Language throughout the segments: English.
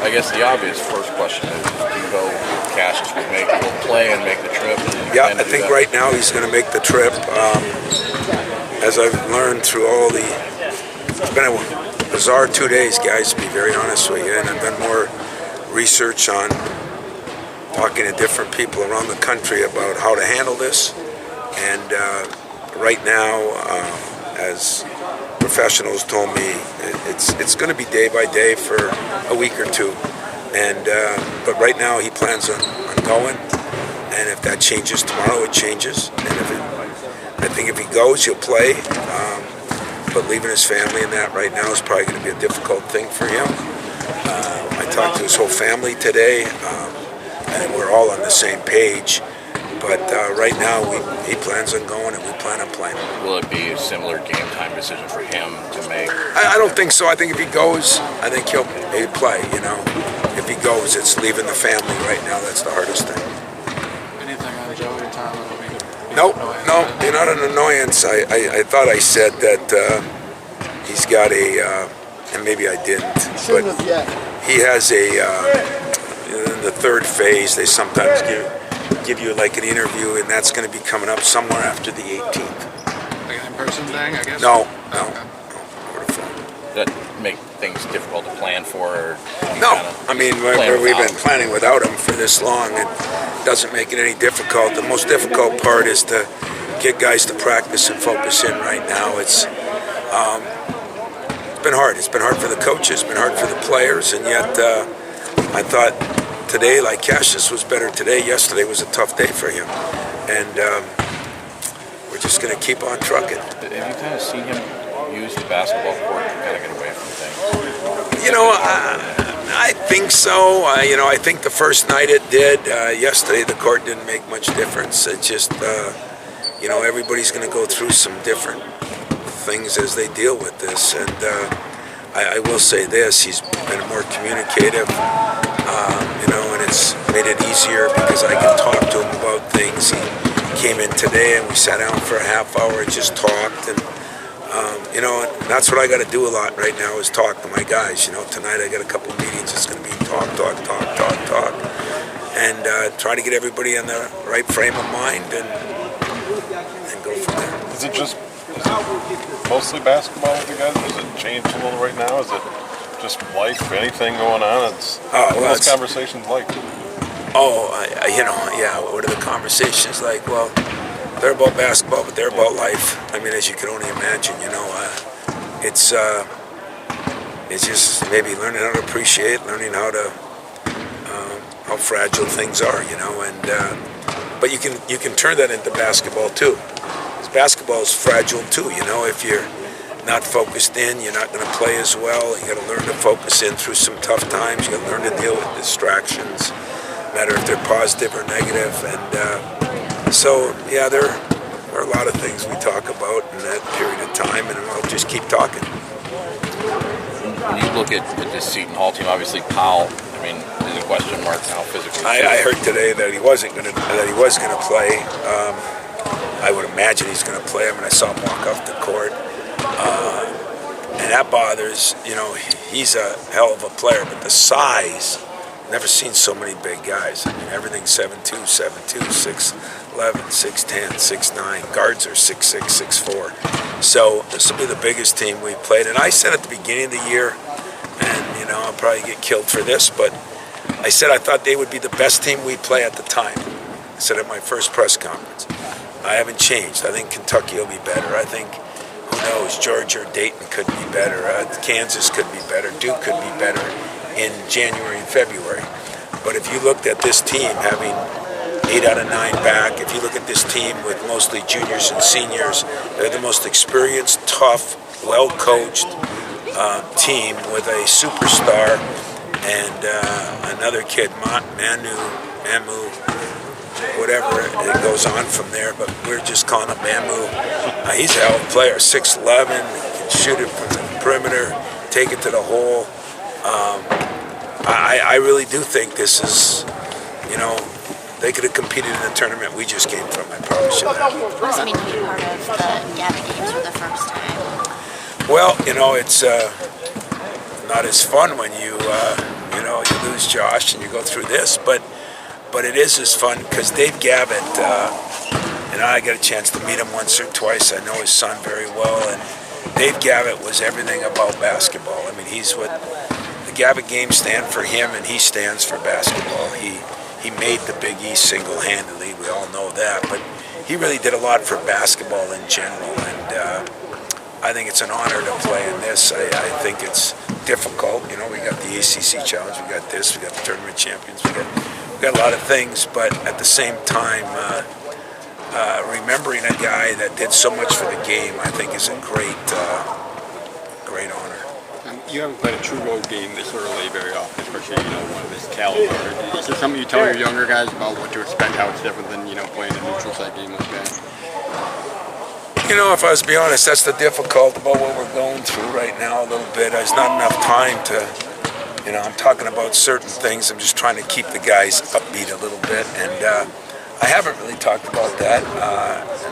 I guess the obvious first question is, do you go Cassius will play and make the trip? Yeah, I think right now he's going to make the trip. As I've learned through it's been a bizarre 2 days, guys, to be very honest with you, and I've done more research on talking to different people around the country about how to handle this. And right now, as professionals told me, it's going to be day by day for a week or two. And but right now he plans on going, and if that changes tomorrow, it changes. And I think if he goes, he'll play. But leaving his family and that right now is probably going to be a difficult thing for him. I talked to his whole family today, and we're all on the same page. But right now, he plans on going, and we plan on playing. Will it be a similar game time decision for him to make? I don't think so. I think if he goes, I think he'll play. You know, if he goes, it's leaving the family right now. That's the hardest thing. Anything on Joey Tyler? No, you're not an annoyance. I thought I said that he's got and maybe I didn't, but he has in the third phase, they sometimes give you like an interview, and that's going to be coming up somewhere after the 18th. Like an in-person thing, I guess? No. Does that make things difficult to plan for? Or no, I mean, we've been planning without him for this long. It doesn't make it any difficult. The most difficult part is to get guys to practice and focus in right now. It's been hard. It's been hard for the coaches. It's been hard for the players, and yet I thought today, like Cassius was better today. Yesterday was a tough day for him, and we're just going to keep on trucking. Have you kind of seen him use the basketball court to kind of get away from things? You know, I think so. I think the first night it did. Yesterday the court didn't make much difference. It just, everybody's going to go through some different things as they deal with this. And I will say this: he's been more communicative. And it's made it easier because I can talk to him about things. He came in today and we sat down for a half hour and just talked. And that's what I got to do a lot right now is talk to my guys. Tonight I got a couple of meetings. It's going to be talk, and try to get everybody in the right frame of mind and go from there. Is it mostly basketball with you guys? Has it changed a little right now? Is it just life, anything going on? What's conversations like? What are the conversations like? Well, they're about basketball, but they're about life. I mean, as you can only imagine, it's just maybe learning how to appreciate, learning how how fragile things are, but you can turn that into basketball too. Because basketball is fragile too, if you're not focused in, you're not going to play as well. You got to learn to focus in through some tough times. You got to learn to deal with distractions, no matter if they're positive or negative. And so, there are a lot of things we talk about in that period of time, and I'll just keep talking. When you look at this Seton Hall team, obviously Powell, is a question mark now physically. I heard today that he was going to play. I would imagine he's going to play. I saw him walk off the court. And that bothers, he's a hell of a player, but the size, never seen so many big guys. Everything's 7'2", 6'11", 6'10", 6'9". Guards are 6'6", 6'4". So this will be the biggest team we've played. And I said at the beginning of the year, and I'll probably get killed for this, but I said I thought they would be the best team we'd play at the time. I said at my first press conference. I haven't changed. I think Kentucky will be better. I think, who knows, Georgia or Dayton could be better. Kansas could be better. Duke could be better in January and February. But if you looked at this team having 8 out of 9 back, if you look at this team with mostly juniors and seniors, they're the most experienced, tough, well-coached team with a superstar and another kid, Mamu, whatever, it goes on from there, but we're just calling him Mamu. He's a hell of a player, 6'11", can shoot it from the perimeter, take it to the hole. I really do think this is, they could have competed in the tournament we just came from, I promise you that. What does it mean to be part of the Gabby games for the first time? Well, it's not as fun when you You know, you lose Josh and you go through this, but it is as fun because Dave Gavitt, I got a chance to meet him once or twice. I know his son very well, and Dave Gavitt was everything about basketball. I mean, he's what the Gavitt games stand for him, and he stands for basketball. He made the Big East single-handedly. We all know that, but he really did a lot for basketball in general, and I think it's an honor to play in this. I think it's difficult. You know, we got the ACC challenge, we got this, we got the tournament champions, we got a lot of things, but at the same time, remembering a guy that did so much for the game, I think is a great honor. You haven't played a true road game this early very often, especially, one of this caliber. Is there something you tell your younger guys about what to expect, how it's different than, playing a neutral site game like that? You know, if I was to be honest, that's the difficult about what we're going through right now a little bit. There's not enough time to, I'm talking about certain things. I'm just trying to keep the guys upbeat a little bit, and I haven't really talked about that,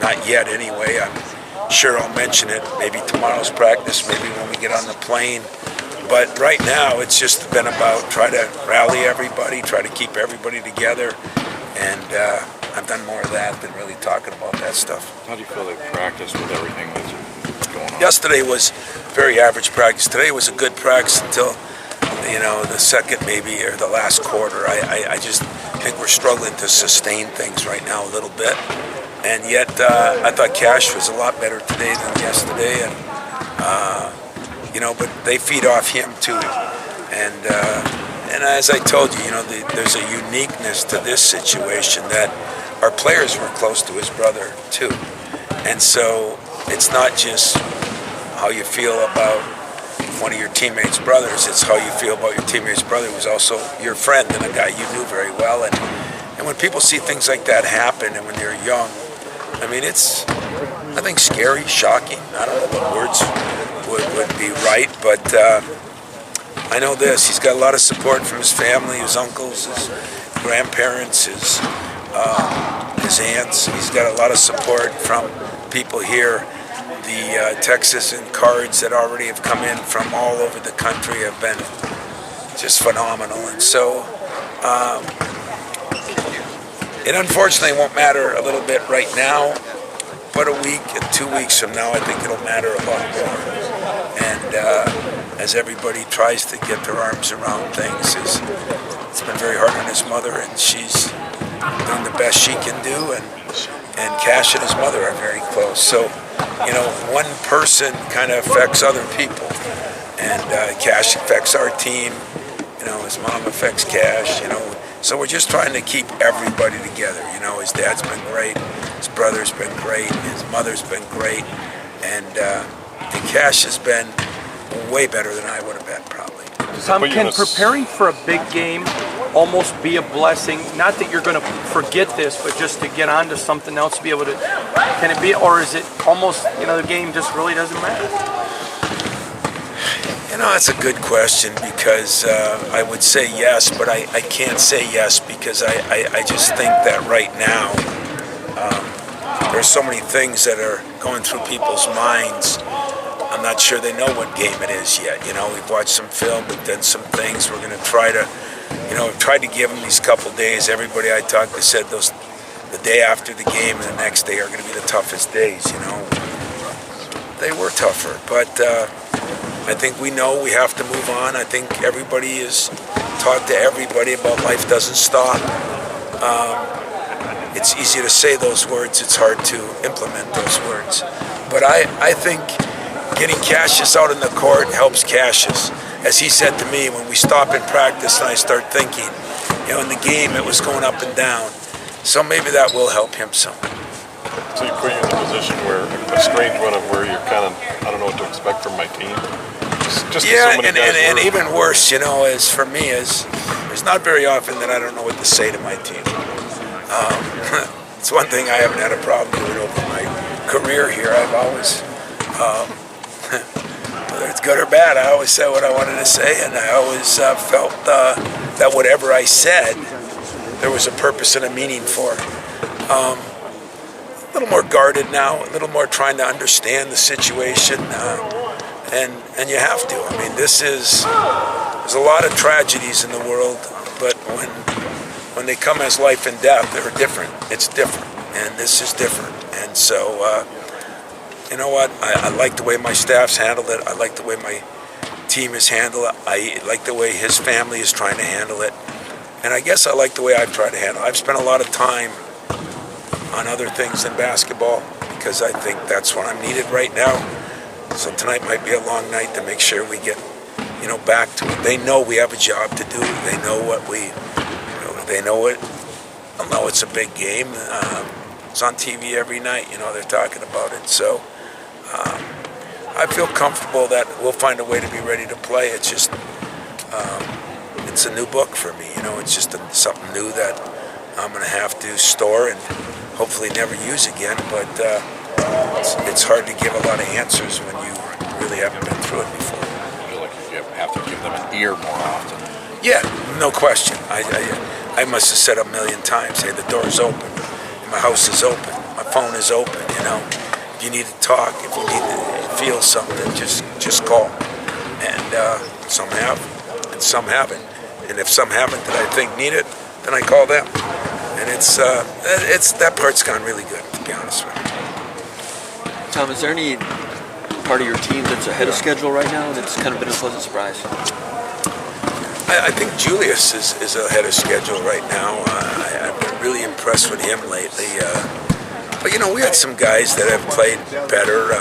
not yet anyway. I'm sure I'll mention it maybe tomorrow's practice, maybe when we get on the plane. But right now it's just been about try to rally everybody, try to keep everybody together, and I've done more of that than really talking about that stuff. How do you feel like practice with everything that's going on? Yesterday was very average practice. Today was a good practice until the second maybe or the last quarter. I just think we're struggling to sustain things right now a little bit, and yet I thought Cash was a lot better today than yesterday, and but they feed off him too, and as I told you, there's a uniqueness to this situation that our players were close to his brother too, and so it's not just how you feel about one of your teammates' brothers, it's how you feel about your teammate's brother who's also your friend and a guy you knew very well. And when people see things like that happen and when they're young, I mean, it's, I think, scary, shocking. I don't know what words would be right, but I know this. He's got a lot of support from his family, his uncles, his grandparents, his aunts. He's got a lot of support from people here. The texts and cards that already have come in from all over the country have been just phenomenal. And so it unfortunately won't matter a little bit right now, but a week and 2 weeks from now, I think it'll matter a lot more. And as everybody tries to get their arms around things, it's been very hard on his mother, and she's doing the best she can do, and Cash and his mother are very close. So, one person kind of affects other people, and Cash affects our team. His mom affects Cash. So we're just trying to keep everybody together. His dad's been great, his brother's been great, his mother's been great, and Cash has been way better than I would have been probably. Can preparing for a big game almost be a blessing? Not that you're going to forget this, but just to get on to something else, to be able to, can it be, or is it almost, the game just really doesn't matter? That's a good question because I would say yes, but I can't say yes because I just think that right now there's so many things that are going through people's minds. I'm not sure they know what game it is yet. We've watched some film, we've done some things. We're going to try to, we've tried to give them these couple days. Everybody I talked to said the day after the game and the next day are going to be the toughest days. They were tougher, but I think we know we have to move on. I think everybody is taught to everybody about life doesn't stop. It's easy to say those words. It's hard to implement those words. But I think getting Cassius out in the court helps Cassius. As he said to me, when we stop in practice and I start thinking, in the game it was going up and down. So maybe that will help him some. So you put you in a position where, a strange one of where you're kind of, I don't know what to expect from my team. Just yeah, so many guys and even worse, is for me, there's not very often that I don't know what to say to my team. It's one thing I haven't had a problem doing over my career here. I've always, whether it's good or bad, I always said what I wanted to say, and I always felt that whatever I said, there was a purpose and a meaning for. A little more guarded now, a little more trying to understand the situation, and you have to. I mean, this is there's a lot of tragedies in the world, but when they come as life and death, they're different. It's different, and this is different. And so, you know what? I like the way my staff's handled it. I like the way my team has handled it. I like the way his family is trying to handle it. And I guess I like the way I've tried to handle it. I've spent a lot of time on other things than basketball because I think that's what I'm needed right now. So tonight might be a long night to make sure we get, back to it. They know we have a job to do. They know they know it. I know it's a big game. It's on TV every night. They're talking about it. So I feel comfortable that we'll find a way to be ready to play. It's just, it's a new book for me. It's just something new that I'm going to have to store and hopefully never use again. But it's hard to give a lot of answers when you really haven't been through it before. I feel like you have to give them an ear more often. Yeah, no question. I must have said a million times, hey, the door's open, my house is open, my phone is open. If you need to talk, if you need to feel something, just call. And some have, and some haven't. And if some haven't that I think need it, then I call them. And it's that part's gone really good, to be honest with you. Tom, is there any part of your team that's ahead of schedule right now that's kind of been a pleasant surprise? I think Julius is ahead of schedule right now. I've been really impressed with him lately. But we had some guys that have played better.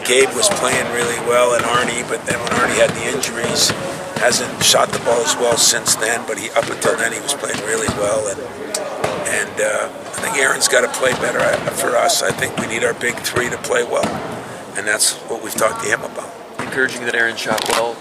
Gabe was playing really well, and Arnie, but then when Arnie had the injuries, hasn't shot the ball as well since then. But up until then, he was playing really well, and I think Aaron's got to play better for us. I think we need our big three to play well, and that's what we've talked to him about. Encouraging that Aaron shot well.